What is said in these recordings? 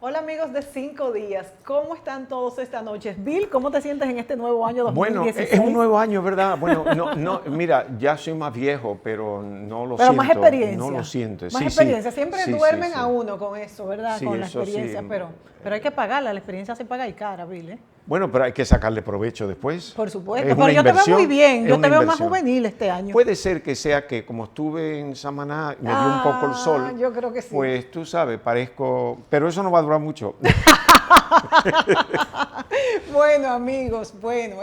Hola amigos de 5 días, ¿cómo están todos esta noche? Bill, ¿cómo te sientes en este nuevo año 2016? Bueno, es un nuevo año, ¿verdad? Bueno, mira, ya soy más viejo, pero no lo siento. Pero más experiencia. No lo siento. Más experiencia, siempre sí, duermen sí. a uno con eso, ¿verdad? Sí, con la eso experiencia, sí. pero hay que pagarla, la experiencia se paga y cara, Bill, ¿eh? Bueno, pero hay que sacarle provecho después. Por supuesto, Es pero una yo te veo muy bien, es yo una te veo más inversión. juvenil este año. Puede ser que sea que como estuve en Samaná, me dio un poco el sol. Yo creo que sí. Pues tú sabes, parezco... Pero eso no va a durar mucho. Bueno amigos,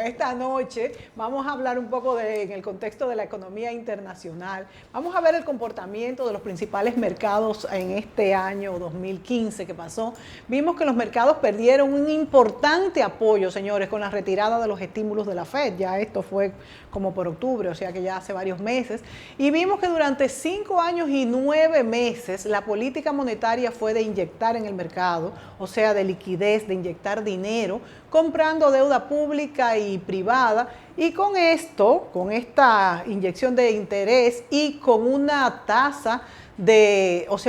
esta noche vamos a hablar un poco en el contexto de la economía internacional. Vamos a ver el comportamiento de los principales mercados en este año 2015 que pasó. Vimos que los mercados perdieron un importante apoyo, señores, con la retirada de los estímulos de la Fed. Ya esto fue como por octubre, o sea que ya hace varios meses. Y vimos que durante 5 años y 9 meses la política monetaria fue de inyectar en el mercado, o sea, de liquidez, de inyectar dinero, comprando deuda pública y privada, y con esto, con esta inyección de interés y con una tasa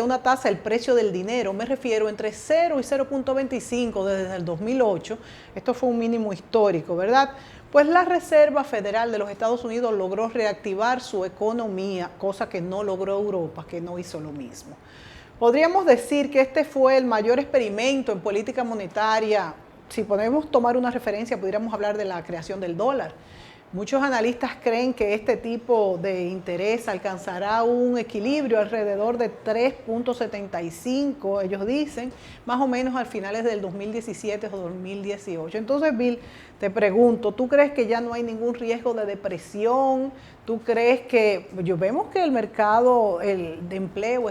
una tasa, el precio del dinero, me refiero entre 0 y 0.25 desde el 2008, esto fue un mínimo histórico, ¿verdad? Pues la Reserva Federal de los Estados Unidos logró reactivar su economía, cosa que no logró Europa, que no hizo lo mismo. Podríamos decir que este fue el mayor experimento en política monetaria. Si podemos tomar una referencia, podríamos hablar de la creación del dólar. Muchos analistas creen que este tipo de interés alcanzará un equilibrio alrededor de 3.75, ellos dicen, más o menos al finales del 2017 o 2018. Entonces, Bill, te pregunto, ¿tú crees que ya no hay ningún riesgo de depresión? ¿Tú crees que, vemos que el mercado de empleo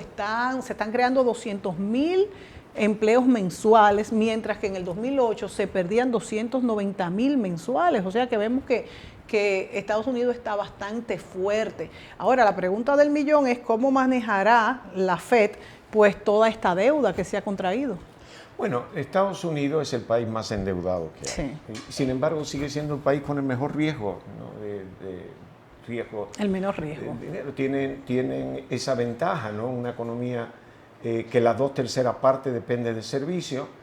se están creando 200,000 empleos mensuales, mientras que en el 2008 se perdían 290,000 mensuales? O sea que vemos que Estados Unidos está bastante fuerte. Ahora, la pregunta del millón es cómo manejará la Fed pues toda esta deuda que se ha contraído. Bueno, Estados Unidos es el país más endeudado que hay. Sí. Sin embargo, sigue siendo el país con el mejor riesgo, ¿no? Riesgo. El menor riesgo. Tienen esa ventaja, ¿no? Una economía que las 2/3 partes depende del servicio.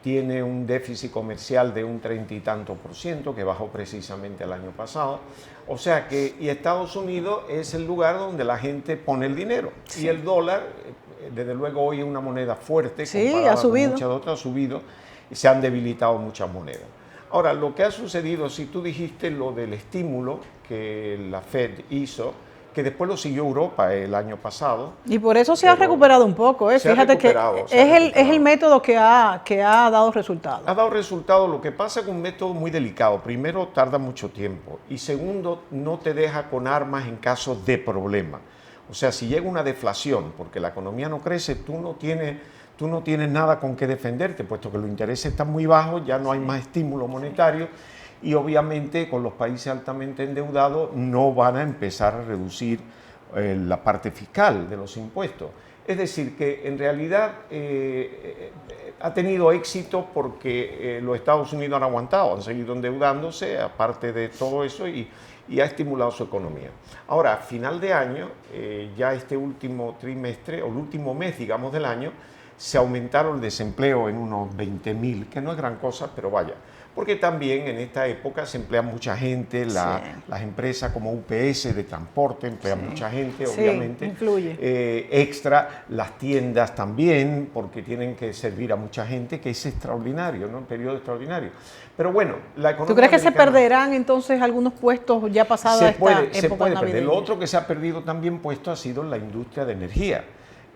Tiene un déficit comercial de un 30 y tanto %, que bajó precisamente el año pasado. O sea que, y Estados Unidos es el lugar donde la gente pone el dinero. Sí. Y el dólar, desde luego hoy es una moneda fuerte, sí, ha subido. Con muchas otras, ha subido y se han debilitado muchas monedas. Ahora, lo que ha sucedido, si tú dijiste lo del estímulo que la Fed hizo, que después lo siguió Europa el año pasado. Y por eso se ha recuperado un poco, ¿eh? Fíjate que es el método que ha dado resultados. Ha dado resultados. Lo que pasa con un método muy delicado. Primero, tarda mucho tiempo. Y segundo, no te deja con armas en caso de problema. O sea, si llega una deflación, porque la economía no crece, tú no tienes nada con qué defenderte, puesto que los intereses están muy bajos, ya no hay más estímulo monetario. Y obviamente con los países altamente endeudados no van a empezar a reducir la parte fiscal de los impuestos. Es decir, que en realidad ha tenido éxito porque los Estados Unidos han aguantado, han seguido endeudándose, aparte de todo eso, y ha estimulado su economía. Ahora, a final de año, ya este último trimestre, o el último mes, digamos, del año, se aumentaron el desempleo en unos 20,000, que no es gran cosa, pero vaya. Porque también en esta época se emplea mucha gente, las empresas como UPS de transporte emplean mucha gente, obviamente. Influye. Extra, las tiendas también, porque tienen que servir a mucha gente, que es extraordinario, ¿no? Un periodo extraordinario. Pero bueno, la economía. ¿Tú crees que se perderán entonces algunos puestos ya pasada esta época navideña? Se puede perder. Lo otro que se ha perdido también puesto ha sido la industria de energía.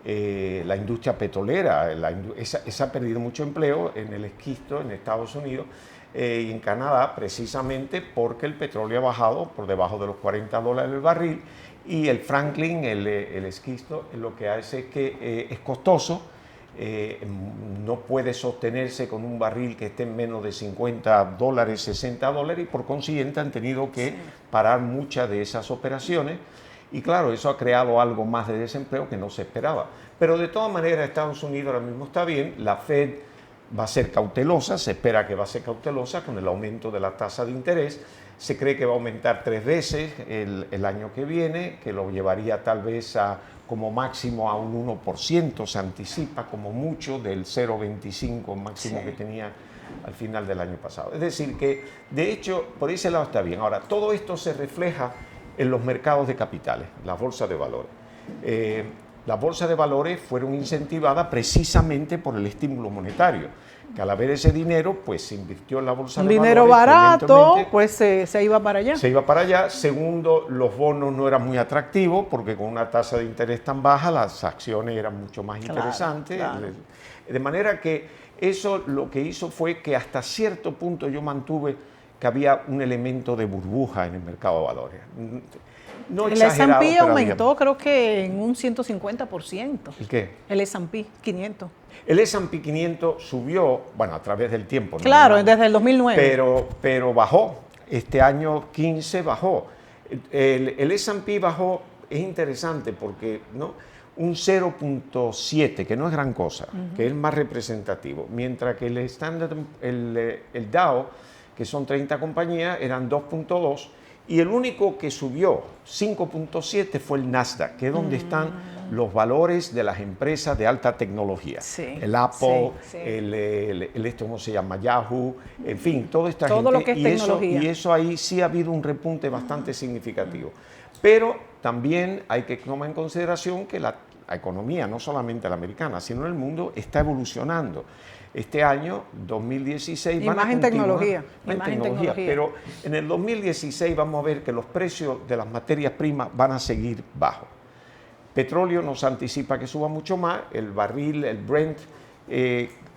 La industria petrolera, esa ha perdido mucho empleo en el esquisto en Estados Unidos y en Canadá, precisamente porque el petróleo ha bajado por debajo de los $40 el barril, y el Franklin, el esquisto, lo que hace es que es costoso, no puede sostenerse con un barril que esté en menos de $50, $60, y por consiguiente han tenido que parar muchas de esas operaciones. Y claro, eso ha creado algo más de desempleo que no se esperaba. Pero de todas maneras, Estados Unidos ahora mismo está bien, la Fed va a ser cautelosa, se espera que va a ser cautelosa con el aumento de la tasa de interés. Se cree que va a aumentar 3 veces el año que viene, que lo llevaría tal vez a como máximo a un 1%, se anticipa como mucho del 0,25 máximo que tenía al final del año pasado. Es decir, que de hecho por ese lado está bien. Ahora, todo esto se refleja en los mercados de capitales, las bolsas de valores. Las bolsas de valores fueron incentivadas precisamente por el estímulo monetario, que al haber ese dinero, pues se invirtió en la bolsa de valores. Un dinero barato, pues se iba para allá. Se iba para allá. Segundo, los bonos no eran muy atractivos, porque con una tasa de interés tan baja, las acciones eran mucho más interesantes. Claro. De manera que eso lo que hizo fue que hasta cierto punto yo mantuve que había un elemento de burbuja en el mercado de valores. No el S&P aumentó, creo que en un 150%. ¿El qué? El S&P 500. El S&P 500 subió, bueno, a través del tiempo. Claro, ¿no? Desde el 2009. Pero bajó. Este año 15 bajó. El S&P bajó, es interesante porque, ¿no?, un 0,7, que no es gran cosa, que es más representativo. Mientras que el Dow, que son 30 compañías, eran 2,2. Y el único que subió 5,7 fue el Nasdaq, que es donde están los valores de las empresas de alta tecnología. Sí, el Apple, sí. ¿Cómo se llama? Yahoo, en fin, toda esta gente. Todo lo que es tecnología. Y eso ahí sí ha habido un repunte bastante significativo. Pero también hay que tomar en consideración que la economía, no solamente la americana, sino en el mundo, está evolucionando. Este año, 2016, van a continuar, tecnología. En tecnología. Pero en el 2016 vamos a ver que los precios de las materias primas van a seguir bajos. Petróleo nos anticipa que suba mucho más. El barril, el Brent,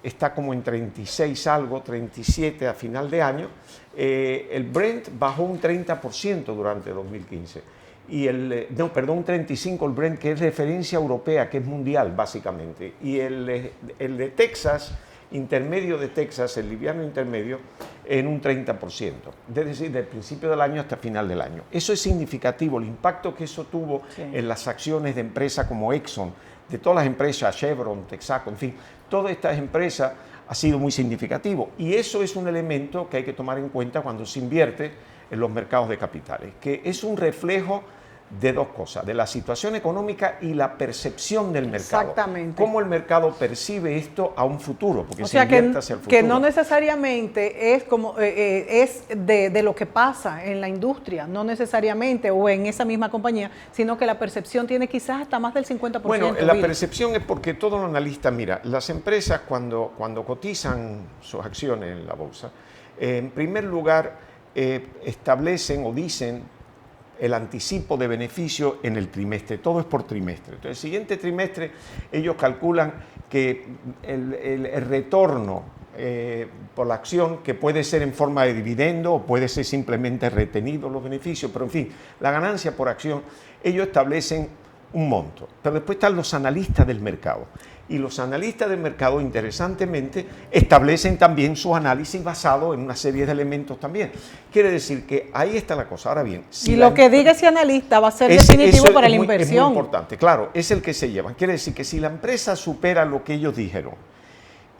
está como en 36 algo, 37 a final de año. El Brent bajó un 30% durante 2015. Un 35 el Brent, que es referencia europea, que es mundial básicamente. Y el de Texas, intermedio de Texas, el liviano intermedio, en un 30%. Es decir, del principio del año hasta final del año. Eso es significativo, el impacto que eso tuvo en las acciones de empresas como Exxon, de todas las empresas, Chevron, Texaco, en fin, todas estas empresas ha sido muy significativo. Y eso es un elemento que hay que tomar en cuenta cuando se invierte en los mercados de capitales, que es un reflejo de dos cosas, de la situación económica y la percepción del mercado. Exactamente. Cómo el mercado percibe esto a un futuro, porque o sea, se invierte hacia el futuro. Que no necesariamente es como es de lo que pasa en la industria, no necesariamente, o en esa misma compañía, sino que la percepción tiene quizás hasta más del 50%. Bueno, la percepción es porque todos los analistas, mira, las empresas cuando cotizan sus acciones en la bolsa, en primer lugar establecen o dicen el anticipo de beneficio en el trimestre, todo es por trimestre. Entonces, el siguiente trimestre ellos calculan que el retorno por la acción, que puede ser en forma de dividendo o puede ser simplemente retenido los beneficios, pero en fin, la ganancia por acción, ellos establecen un monto. Pero después están los analistas del mercado. Y los analistas del mercado, interesantemente, establecen también su análisis basado en una serie de elementos también. Quiere decir que ahí está la cosa. Ahora bien, si lo que diga ese analista va a ser definitivo para la inversión. Es muy importante, claro, es el que se lleva. Quiere decir que si la empresa supera lo que ellos dijeron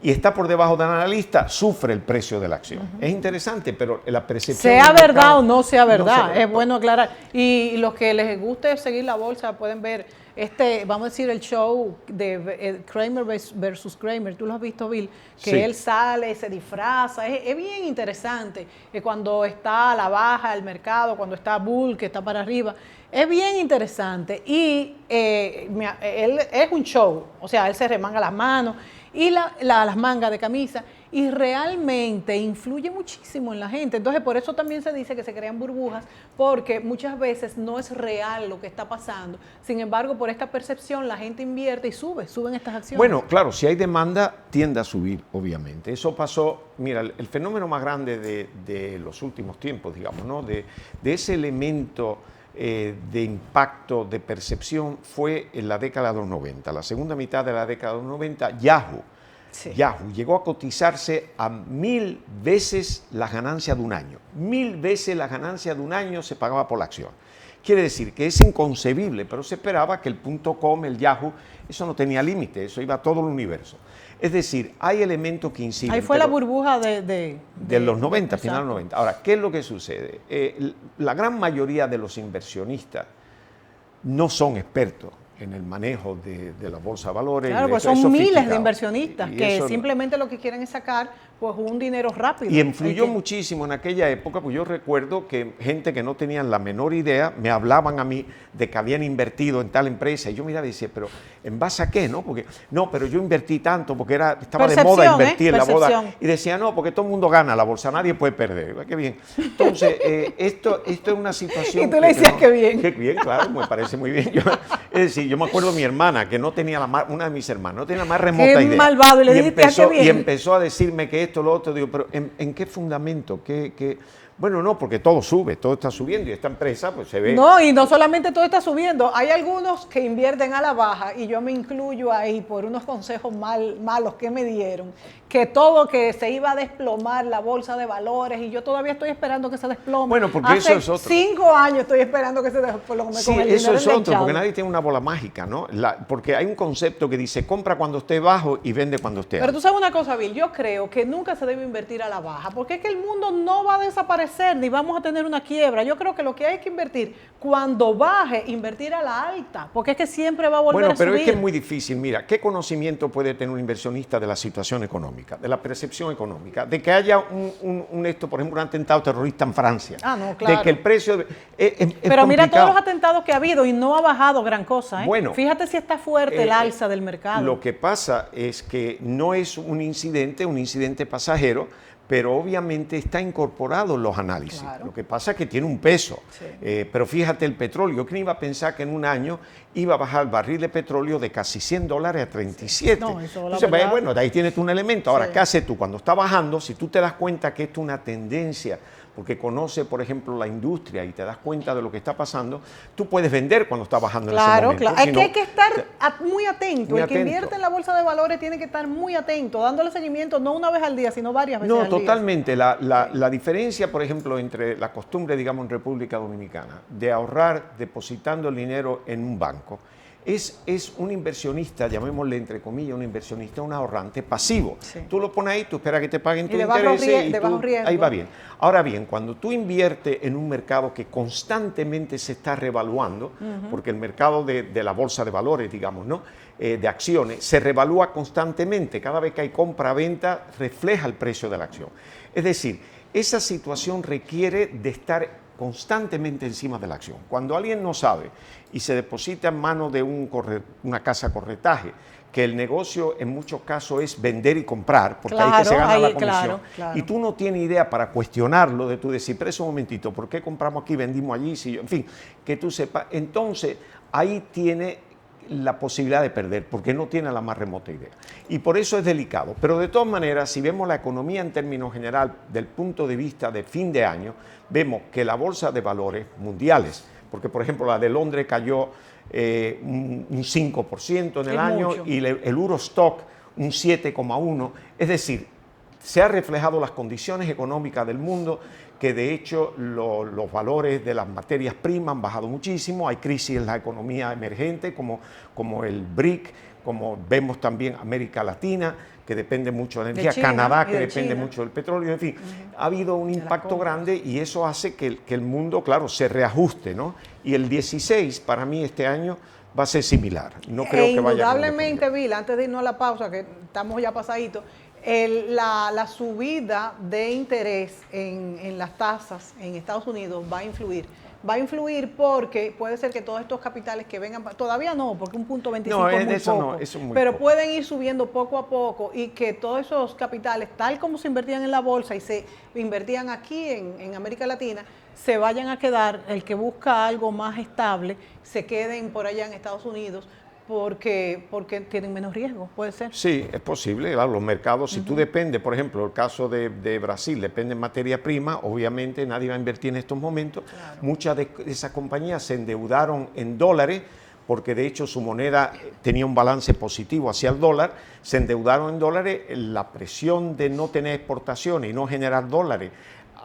y está por debajo del analista, sufre el precio de la acción. Es interesante, pero la percepción... Sea verdad o no sea verdad, es bueno aclarar. Y los que les guste seguir la bolsa pueden ver vamos a decir, el show de Kramer versus Kramer. Tú lo has visto, Bill, que él sale, se disfraza. Es bien interesante. Cuando está a la baja el mercado, cuando está bull, que está para arriba. Es bien interesante. Y él es un show. O sea, él se remanga las manos y las mangas de camisa, y realmente influye muchísimo en la gente. Entonces, por eso también se dice que se crean burbujas, porque muchas veces no es real lo que está pasando. Sin embargo, por esta percepción, la gente invierte y suben estas acciones. Bueno, claro, si hay demanda, tiende a subir, obviamente. Eso pasó, mira, el fenómeno más grande de los últimos tiempos, digamos, ¿no? De ese elemento de impacto, de percepción, fue en la década de los 90, la segunda mitad de la década de los 90, Yahoo. Sí. Yahoo llegó a cotizarse a 1000 veces las ganancias de un año. 1000 veces las ganancias de un año se pagaba por la acción. Quiere decir que es inconcebible, pero se esperaba que el .com, el Yahoo, eso no tenía límite, eso iba a todo el universo. Es decir, hay elementos que inciden. Ahí fue la burbuja de los 90, final de los 90. Ahora, ¿qué es lo que sucede? La gran mayoría de los inversionistas no son expertos en el manejo de la bolsa de valores. Claro, pues son miles de inversionistas que simplemente lo que quieren es sacar pues un dinero rápido. Y influyó muchísimo en aquella época, pues yo recuerdo que gente que no tenían la menor idea me hablaban a mí de que habían invertido en tal empresa y yo miraba y decía, pero ¿en base a qué? No, pero yo invertí tanto porque estaba de moda invertir en la boda. Y decía, no, porque todo el mundo gana la bolsa, nadie puede perder. Qué bien. Entonces, esto es una situación... Y tú le decías que bien. Qué bien, claro, me parece muy bien. Es decir, yo me acuerdo de mi hermana, que no tenía una de mis hermanas, no tenía la más remota idea. Malvado, y le dijiste, qué bien. Y empezó a decirme que esto, lo otro, digo, pero ¿en qué fundamento? Bueno, no, porque todo sube, todo está subiendo y esta empresa pues se ve... No, y no solamente todo está subiendo, hay algunos que invierten a la baja y yo me incluyo ahí por unos consejos malos que me dieron, que se iba a desplomar la bolsa de valores y yo todavía estoy esperando que se desplome. Bueno, porque eso es otro. 5 años estoy esperando que se desplome sí, con el eso dinero es otro, enganchado. porque nadie tiene una bola mágica, ¿no? Porque hay un concepto que dice compra cuando esté bajo y vende cuando esté alto. Pero tú sabes una cosa, Bill, yo creo que nunca se debe invertir a la baja, porque es que el mundo no va a desaparecer ni vamos a tener una quiebra. Yo creo que lo que hay que invertir cuando baje, invertir a la alta, porque es que siempre va a volver a subir. Bueno, pero es que es muy difícil. Mira, ¿qué conocimiento puede tener un inversionista de la situación económica, de la percepción económica, de que haya por ejemplo, un atentado terrorista en Francia? Ah, no, claro. De que el precio es pero complicado. Mira todos los atentados que ha habido y no ha bajado gran cosa, ¿eh? Bueno, fíjate si está fuerte el alza del mercado. Lo que pasa es que no es un incidente pasajero, pero obviamente está incorporado en los análisis. Claro. Lo que pasa es que tiene un peso. Sí. Pero fíjate el petróleo. ¿Quién iba a pensar que en un año iba a bajar el barril de petróleo de casi $100 a 37? No, entonces, bueno, de ahí tienes tú un elemento. Ahora, sí. ¿Qué haces tú? Cuando está bajando, si tú te das cuenta que esto es una tendencia, porque conoce, por ejemplo, la industria y te das cuenta de lo que está pasando, tú puedes vender cuando está bajando en ese momento. Claro, es que hay que estar muy atento. El que invierte en la bolsa de valores tiene que estar muy atento, dándole seguimiento no una vez al día, sino varias veces al día. No, totalmente. La diferencia, por ejemplo, entre la costumbre, digamos, en República Dominicana, de ahorrar depositando el dinero en un banco, es un inversionista, llamémosle entre comillas, un inversionista, un ahorrante pasivo. Sí. Tú lo pones ahí, tú esperas que te paguen tus intereses y ahí va bien. Ahora bien, cuando tú inviertes en un mercado que constantemente se está revaluando, porque el mercado de la bolsa de valores, digamos, ¿no? De acciones, se revalúa constantemente. Cada vez que hay compra-venta, refleja el precio de la acción. Es decir, esa situación requiere de estar constantemente encima de la acción. Cuando alguien no sabe y se deposita en manos de una casa de corretaje, que el negocio en muchos casos es vender y comprar, porque ahí que se gana la comisión, y tú no tienes idea para cuestionarlo, de tú decir, pero un momentito, ¿por qué compramos aquí, vendimos allí? En fin, que tú sepas. Entonces, ahí tiene la posibilidad de perder, porque no tiene la más remota idea. Y por eso es delicado. Pero de todas maneras, si vemos la economía en términos general, del punto de vista de fin de año, vemos que la bolsa de valores mundiales, porque por ejemplo la de Londres cayó un 5% en el año mucho. Y el Eurostock un 7,1%, es decir, se han reflejado las condiciones económicas del mundo, que de hecho los valores de las materias primas han bajado muchísimo, hay crisis en la economía emergente como el BRIC, como vemos también América Latina, que depende mucho de la energía, Canadá, que depende mucho del petróleo, en fin, ha habido un impacto grande y eso hace que el mundo, claro, se reajuste, ¿no? Y el 16, para mí, este año va a ser similar. No creo que vaya a cambiar. Indudablemente, Bill, antes de irnos a la pausa, que estamos ya pasaditos, la subida de interés en las tasas en Estados Unidos va a influir. Va a influir porque puede ser que todos estos capitales que vengan, todavía no, porque 1.25 es muy poco, no, eso es muy pero poco. Pueden ir subiendo poco a poco y que todos esos capitales, tal como se invertían en la bolsa y se invertían aquí en América Latina, se vayan a quedar, el que busca algo más estable, se queden por allá en Estados Unidos, porque tienen menos riesgo, puede ser. Sí, es posible, claro, los mercados, si tú dependes, por ejemplo, el caso de Brasil, depende en materia prima, obviamente nadie va a invertir en estos momentos. Claro. Muchas de esas compañías se endeudaron en dólares, porque de hecho su moneda tenía un balance positivo hacia el dólar, se endeudaron en dólares, la presión de no tener exportaciones y no generar dólares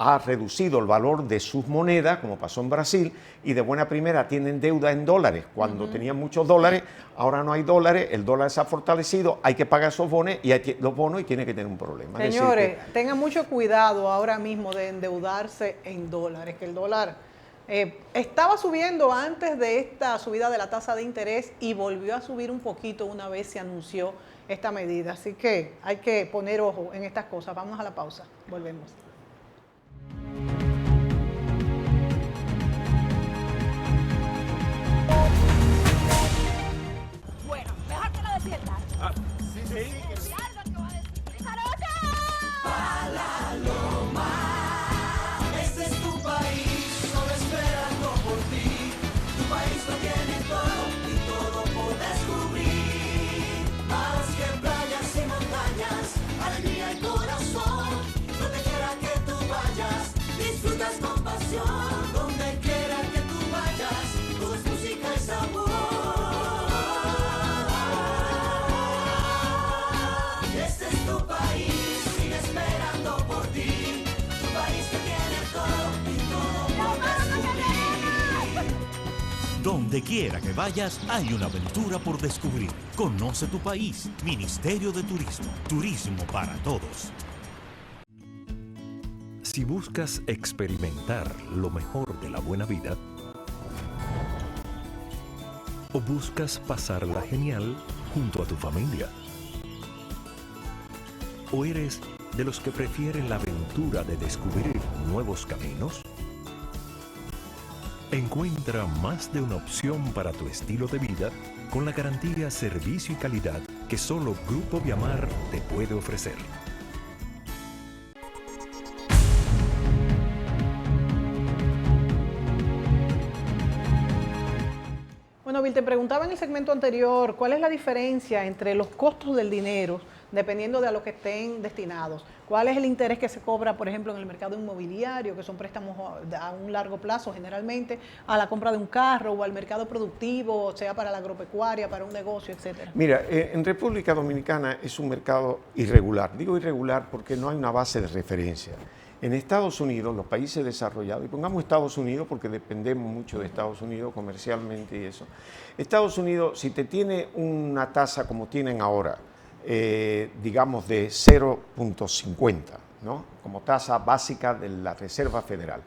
ha reducido el valor de sus monedas, como pasó en Brasil, y de buena primera tienen deuda en dólares. Cuando tenían muchos dólares, ahora no hay dólares, el dólar se ha fortalecido, hay que pagar esos bonos y tiene que tener un problema. Señores, tengan mucho cuidado ahora mismo de endeudarse en dólares, que el dólar estaba subiendo antes de esta subida de la tasa de interés y volvió a subir un poquito una vez se anunció esta medida. Así que hay que poner ojo en estas cosas. Vamos a la pausa, volvemos. Bueno, mejor que lo defiendas. Sí. Largo que va a decir. ¡Jarota! Este es tu país, solo esperando por ti. Tu país lo tiene todo y todo por descubrir. Más que playas y montañas, alegría y corazón. Donde quiera que tú vayas, disfrutas con pasión. Donde quiera que tú vayas, todo es música y sabor. Este es tu país, sigue esperando por ti. Tu país que tiene todo y todo por descubrir. Donde quiera que vayas, hay una aventura por descubrir. Conoce tu país. Ministerio de Turismo. Turismo para todos. Si buscas experimentar lo mejor de la buena vida, o buscas pasarla genial junto a tu familia, o eres de los que prefieren la aventura de descubrir nuevos caminos, encuentra más de una opción para tu estilo de vida con la garantía, servicio y calidad que solo Grupo Viamar te puede ofrecer. Bueno, Bill, te preguntaba en el segmento anterior, ¿cuál es la diferencia entre los costos del dinero dependiendo de a lo que estén destinados? ¿Cuál es el interés que se cobra, por ejemplo, en el mercado inmobiliario, que son préstamos a un largo plazo generalmente, a la compra de un carro o al mercado productivo, sea para la agropecuaria, para un negocio, etcétera? Mira, en República Dominicana es un mercado irregular. Digo irregular porque no hay una base de referencia. En Estados Unidos, los países desarrollados, y pongamos Estados Unidos porque dependemos mucho de Estados Unidos comercialmente y eso. Estados Unidos, si te tiene una tasa como tienen ahora, digamos de 0.50, ¿no? Como tasa básica de la Reserva Federal.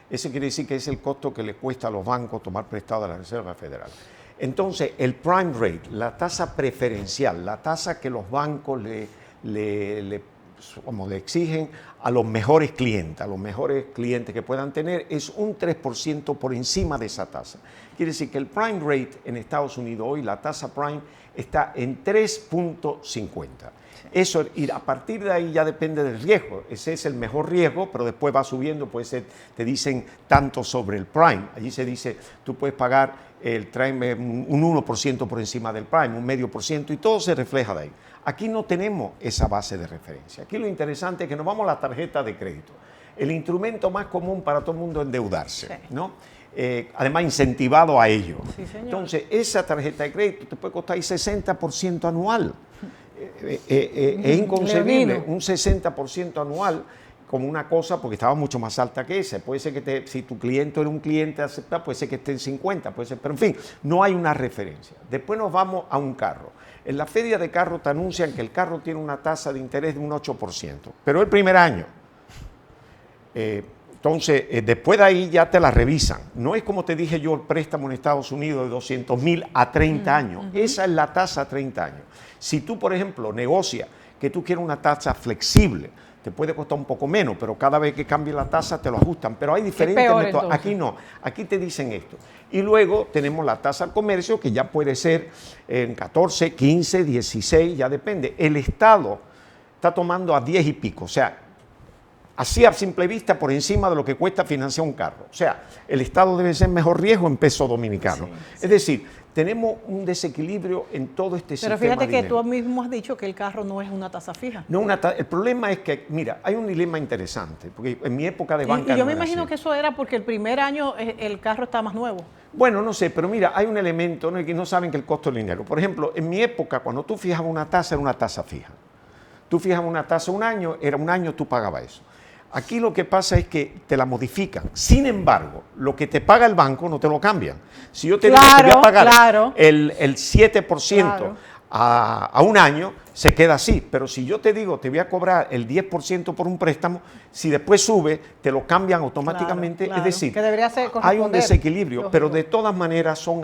Ese quiere decir que es el costo que le cuesta a los bancos tomar prestado a la Reserva Federal. Entonces, el prime rate, la tasa preferencial, la tasa que los bancos le exigen a los mejores clientes que puedan tener, es un 3% por encima de esa tasa. Quiere decir que el prime rate en Estados Unidos hoy, la tasa prime, está en 3.50. Eso, y a partir de ahí ya depende del riesgo. Ese es el mejor riesgo, pero después va subiendo, puede ser, te dicen tanto sobre el prime. Allí se dice, tú puedes pagar el prime un 1% por encima del prime, un 0,5%, y todo se refleja de ahí. Aquí no tenemos esa base de referencia. Aquí lo interesante es que nos vamos a la tarjeta de crédito. El instrumento más común para todo el mundo es endeudarse, sí, ¿no? Además incentivado a ello. Sí, señor. Entonces, esa tarjeta de crédito te puede costar 60% anual. Es inconcebible, un 60% anual como una cosa, porque estaba mucho más alta que esa. Puede ser que si tu cliente era un cliente aceptado, puede ser que esté en 50, puede ser, pero en fin, no hay una referencia. Después nos vamos a un carro. En la feria de carro te anuncian que el carro tiene una tasa de interés de un 8%, pero el primer año. Entonces, después de ahí ya te la revisan. No es como te dije yo, el préstamo en Estados Unidos de 200,000 a 30 años. Esa es la tasa a 30 años. Si tú, por ejemplo, negocias que tú quieres una tasa flexible, te puede costar un poco menos, pero cada vez que cambie la tasa te lo ajustan. Pero hay diferentes métodos. Aquí no, aquí te dicen esto. Y luego tenemos la tasa al comercio, que ya puede ser en 14, 15, 16, ya depende. El Estado está tomando a 10 y pico, o sea, así a simple vista por encima de lo que cuesta financiar un carro. O sea, el Estado debe ser mejor riesgo en peso dominicano. Sí, sí. Es decir, tenemos un desequilibrio en todo este sistema. Pero fíjate que tú mismo has dicho que el carro no es una tasa fija. No, el problema es que, mira, hay un dilema interesante, porque en mi época de banca... Y yo me imagino que eso era porque el primer año el carro está más nuevo. Bueno, no sé, pero mira, hay un elemento, ¿no?, que no saben que el costo del dinero. Por ejemplo, en mi época, cuando tú fijabas una tasa, era una tasa fija. Tú fijabas una tasa un año, era un año, tú pagabas eso. Aquí lo que pasa es que te la modifican. Sin embargo, lo que te paga el banco no te lo cambian. Si yo te digo que te voy a pagar el 7% a un año, se queda así. Pero si yo te digo te voy a cobrar el 10% por un préstamo, si después sube, te lo cambian automáticamente. Es decir, que debería ser hay un desequilibrio, lógico. pero de todas maneras son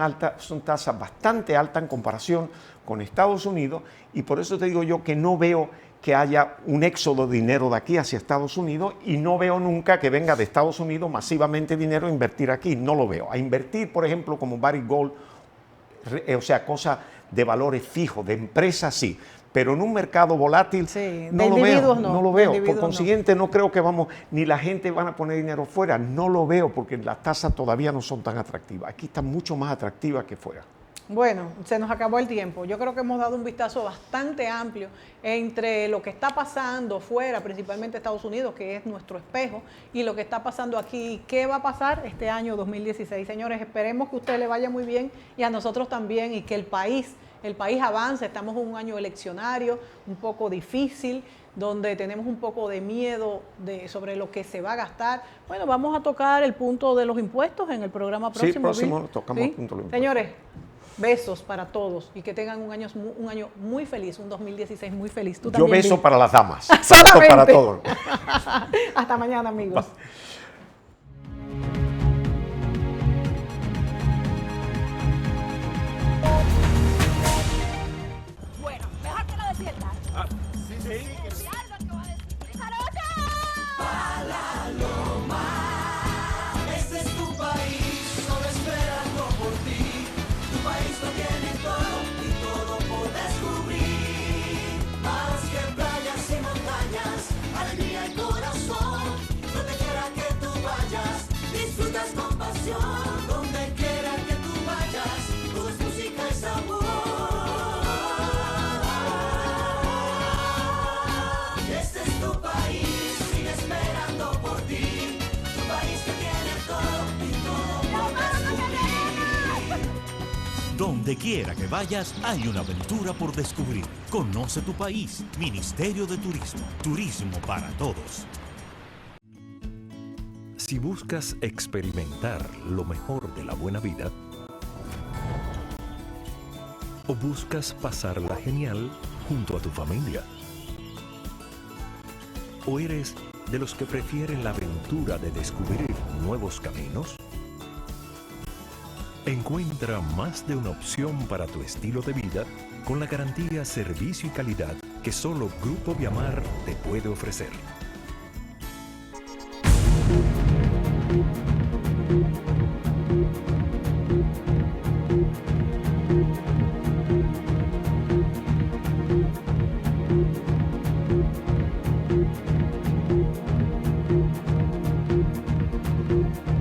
tasas bastante altas en comparación con Estados Unidos, y por eso te digo yo que no veo que haya un éxodo de dinero de aquí hacia Estados Unidos, y no veo nunca que venga de Estados Unidos masivamente dinero a invertir aquí. No lo veo. A invertir, por ejemplo, como Barrick Gold, o sea, cosas de valores fijos, de empresas sí, pero en un mercado volátil no lo veo. Por consiguiente, no creo que ni la gente van a poner dinero fuera. No lo veo porque las tasas todavía no son tan atractivas. Aquí están mucho más atractivas que fuera. Bueno, se nos acabó el tiempo. Yo creo que hemos dado un vistazo bastante amplio entre lo que está pasando fuera, principalmente Estados Unidos, que es nuestro espejo, y lo que está pasando aquí. ¿Qué va a pasar este año 2016? Señores, esperemos que a usted le vaya muy bien y a nosotros también, y que el país avance. Estamos en un año eleccionario un poco difícil, donde tenemos un poco de miedo sobre lo que se va a gastar. Bueno, vamos a tocar el punto de los impuestos en el programa próximo. Sí, próximo tocamos el punto de los impuestos. Señores, besos para todos y que tengan un año muy feliz, un 2016 muy feliz. Tú también, yo beso para las damas. Solamente. Beso para todos. Hasta mañana, amigos. Bueno, mejor que lo desiertas. Sí. Algo que va a decir. ¡Carota! Este es tu país, solo esperando por ti. Tu país lo tiene todo y todo por descubrir. Más que playas y montañas, alegría y corazón. Donde quiera que tú vayas, disfrutas con pasión. Donde quiera que tú vayas, todo es música y sabor. Este es tu país, sigue esperando por ti. Tu país que tiene todo y todo por descubrir. Donde quiera que vayas, hay una aventura por descubrir. Conoce tu país. Ministerio de Turismo. Turismo para todos. Si buscas experimentar lo mejor de la buena vida, o buscas pasarla genial junto a tu familia, o eres de los que prefieren la aventura de descubrir nuevos caminos, encuentra más de una opción para tu estilo de vida con la garantía, servicio y calidad que solo Grupo Viamar te puede ofrecer.